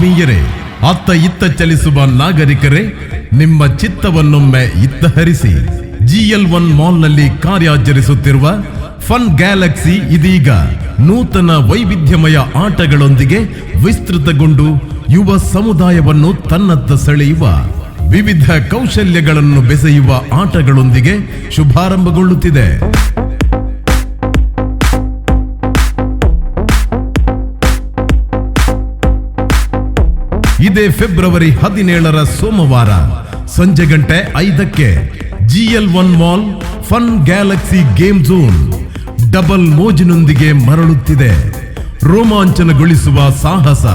ಆತ್ಮೀಯರೇ, ಅತ್ತ ಇತ್ತ ಚಲಿಸುವ ನಾಗರಿಕರೇ, ನಿಮ್ಮ ಚಿತ್ತವನ್ನೊಮ್ಮೆ ಇತ್ತ ಹರಿಸಿ. GL1 ಮಾಲ್ನಲ್ಲಿ ಕಾರ್ಯಾಚರಿಸುತ್ತಿರುವ ಫನ್ ಗ್ಯಾಲಕ್ಸಿ ಇದೀಗ ನೂತನ ವೈವಿಧ್ಯಮಯ ಆಟಗಳೊಂದಿಗೆ ವಿಸ್ತೃತಗೊಂಡು ಯುವ ಸಮುದಾಯವನ್ನು ತನ್ನತ್ತ ಸೆಳೆಯುವ ವಿವಿಧ ಕೌಶಲ್ಯಗಳನ್ನು ಬೆಸೆಯುವ ಆಟಗಳೊಂದಿಗೆ ಶುಭಾರಂಭಗೊಳ್ಳುತ್ತಿದೆ. ಇದೇ ಫೆಬ್ರವರಿ 17ರ ಸೋಮವಾರ ಸಂಜೆ 5:00ಕ್ಕೆ GL1 mall fun galaxy game zone double ಮೋಜಿನೊಂದಿಗೆ ಮರಳುತ್ತಿದೆ. ರೋಮಾಂಚನಗೊಳಿಸುವ ಸಾಹಸ,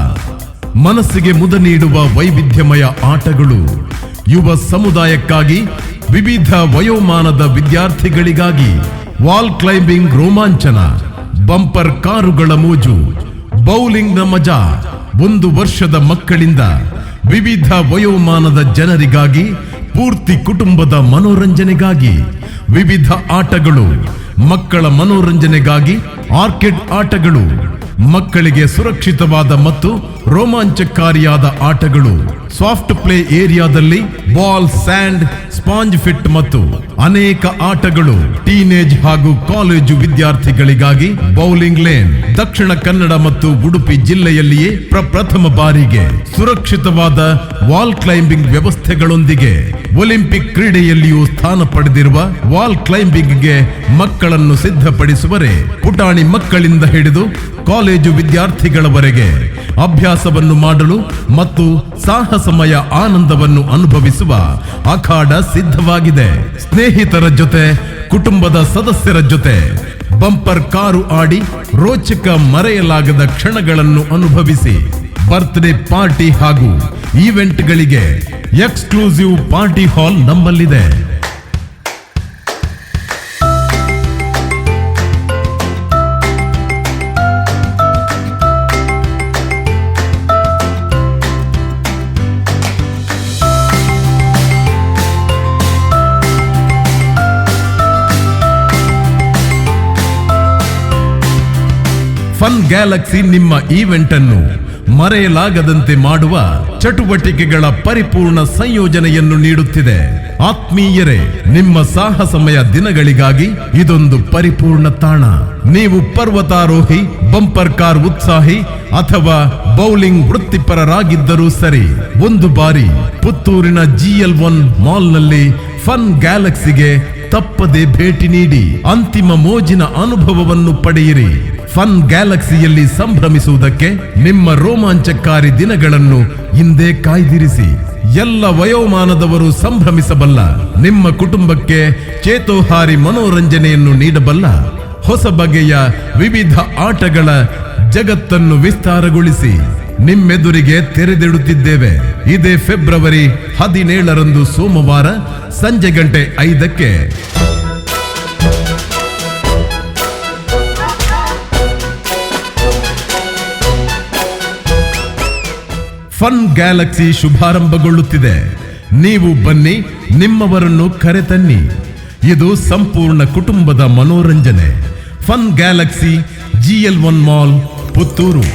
ಮನಸ್ಸಿಗೆ ಮುದ ನೀಡುವ ವೈವಿಧ್ಯಮಯ ಆಟಗಳು, ಯುವ ಸಮುದಾಯಕ್ಕಾಗಿ, ವಿವಿಧ ವಯೋಮಾನದ ವಿದ್ಯಾರ್ಥಿಗಳಿಗಾಗಿ ವಾಲ್ ಕ್ಲೈಂಬಿಂಗ್ ರೋಮಾಂಚನ, ಬಂಪರ್ ಕಾರುಗಳ ಮೋಜು, ಬೌಲಿಂಗ್ನ ಮಜಾ, 1 ವರ್ಷದ ಮಕ್ಕಳಿಂದ ವಿವಿಧ ವಯೋಮಾನದ ಜನರಿಗಾಗಿ, ಪೂರ್ತಿ ಕುಟುಂಬದ ಮನೋರಂಜನೆಗಾಗಿ ವಿವಿಧ ಆಟಗಳು, ಮಕ್ಕಳ ಮನೋರಂಜನೆಗಾಗಿ ಆರ್ಕಿಡ್ ಆಟಗಳು, ಮಕ್ಕಳಿಗೆ ಸುರಕ್ಷಿತವಾದ ಮತ್ತು ರೋಮಾಂಚಕಾರಿಯಾದ ಆಟಗಳು, ಸಾಫ್ಟ್ ಪ್ಲೇ ಏರಿಯಾದಲ್ಲಿ ಬಾಲ್, ಸ್ಯಾಂಡ್, ಸ್ಪಾಂಜ್ ಫಿಟ್ ಮತ್ತು ಅನೇಕ ಆಟಗಳು, ಟೀನೇಜ್ ಹಾಗೂ ಕಾಲೇಜು ವಿದ್ಯಾರ್ಥಿಗಳಿಗಾಗಿ ಬೌಲಿಂಗ್ ಲೇನ್. ದಕ್ಷಿಣ ಕನ್ನಡ ಮತ್ತು ಉಡುಪಿ ಜಿಲ್ಲೆಯಲ್ಲಿಯೇ ಪ್ರಪ್ರಥಮ ಬಾರಿಗೆ ಸುರಕ್ಷಿತವಾದ ವಾಲ್ ಕ್ಲೈಂಬಿಂಗ್ ವ್ಯವಸ್ಥೆಗಳೊಂದಿಗೆ ಒಲಿಂಪಿಕ್ ಕ್ರೀಡೆಯಲ್ಲಿಯೂ ಸ್ಥಾನ ಪಡೆದಿರುವ ವಾಲ್ ಕ್ಲೈಂಬಿಂಗ್ಗೆ ಮಕ್ಕಳನ್ನು ಸಿದ್ಧಪಡಿಸುವರೆ. ಪುಟಾಣಿ ಮಕ್ಕಳಿಂದ ಹಿಡಿದು ಕಾಲೇಜು ವಿದ್ಯಾರ್ಥಿಗಳವರೆಗೆ ಅಭ್ಯಾಸವನ್ನು ಮಾಡಲು ಮತ್ತು ಸಾಹಸಮಯ ಆನಂದವನ್ನು ಅನುಭವಿಸುವ ಅಖಾಡ ಸಿದ್ಧವಾಗಿದೆ. ಸ್ನೇಹಿತರ ಜೊತೆ, ಕುಟುಂಬದ ಸದಸ್ಯರ ಜೊತೆ ಬಂಪರ್ ಕಾರು ಆಡಿ ರೋಚಕ ಮರೆಯಲಾಗದ ಕ್ಷಣಗಳನ್ನು ಅನುಭವಿಸಿ. ಬರ್ತ್ಡೇ ಪಾರ್ಟಿ ಹಾಗೂ ಈವೆಂಟ್ಗಳಿಗೆ ಎಕ್ಸ್ಕ್ಲೂಸಿವ್ ಪಾರ್ಟಿ ಹಾಲ್ ನಮ್ಮಲ್ಲಿದೆ. ಫನ್ ಗ್ಯಾಲಕ್ಸಿ ನಿಮ್ಮ ಈವೆಂಟ್ ಅನ್ನು ಮರೆಯಲಾಗದಂತೆ ಮಾಡುವ ಚಟುವಟಿಕೆಗಳ ಪರಿಪೂರ್ಣ ಸಂಯೋಜನೆಯನ್ನು ನೀಡುತ್ತಿದೆ. ಆತ್ಮೀಯರೇ, ನಿಮ್ಮ ಸಾಹಸಮಯ ದಿನಗಳಿಗಾಗಿ ಇದೊಂದು ಪರಿಪೂರ್ಣ ತಾಣ. ನೀವು ಪರ್ವತಾರೋಹಿ, ಬಂಪರ್ ಕಾರ್ ಉತ್ಸಾಹಿ ಅಥವಾ ಬೌಲಿಂಗ್ ವೃತ್ತಿಪರರಾಗಿದ್ದರೂ ಸರಿ, ಒಂದು ಬಾರಿ ಪುತ್ತೂರಿನ GL1 ಮಾಲ್ನಲ್ಲಿ ಫನ್ ಗ್ಯಾಲಕ್ಸಿಗೆ ತಪ್ಪದೆ ಭೇಟಿ ನೀಡಿ ಅಂತಿಮ ಮೋಜಿನ ಅನುಭವವನ್ನು ಪಡೆಯಿರಿ. ಫನ್ ಗ್ಯಾಲಕ್ಸಿಯಲ್ಲಿ ಸಂಭ್ರಮಿಸುವುದಕ್ಕೆ ನಿಮ್ಮ ರೋಮಾಂಚಕಾರಿ ದಿನಗಳನ್ನು ಹಿಂದೆ ಕಾಯ್ದಿರಿಸಿ. ಎಲ್ಲ ವಯೋಮಾನದವರು ಸಂಭ್ರಮಿಸಬಲ್ಲ, ನಿಮ್ಮ ಕುಟುಂಬಕ್ಕೆ ಚೇತೋಹಾರಿ ಮನೋರಂಜನೆಯನ್ನು ನೀಡಬಲ್ಲ ಹೊಸ ಬಗೆಯ ವಿವಿಧ ಆಟಗಳ ಜಗತ್ತನ್ನು ವಿಸ್ತಾರಗೊಳಿಸಿ ನಿಮ್ಮೆದುರಿಗೆ ತೆರೆದಿಡುತ್ತಿದ್ದೇವೆ. ಇದೇ ಫೆಬ್ರವರಿ 17ರಂದು ಸೋಮವಾರ ಸಂಜೆ 5:00ಕ್ಕೆ ಫನ್ ಗ್ಯಾಲಕ್ಸಿ ಶುಭಾರಂಭಗೊಳ್ಳುತ್ತಿದೆ. ನೀವು ಬನ್ನಿ, ನಿಮ್ಮವರನ್ನು ಕರೆತನ್ನಿ. ಇದು ಸಂಪೂರ್ಣ ಕುಟುಂಬದ ಮನೋರಂಜನೆ. Fun Galaxy, GL1 mall, Puttur.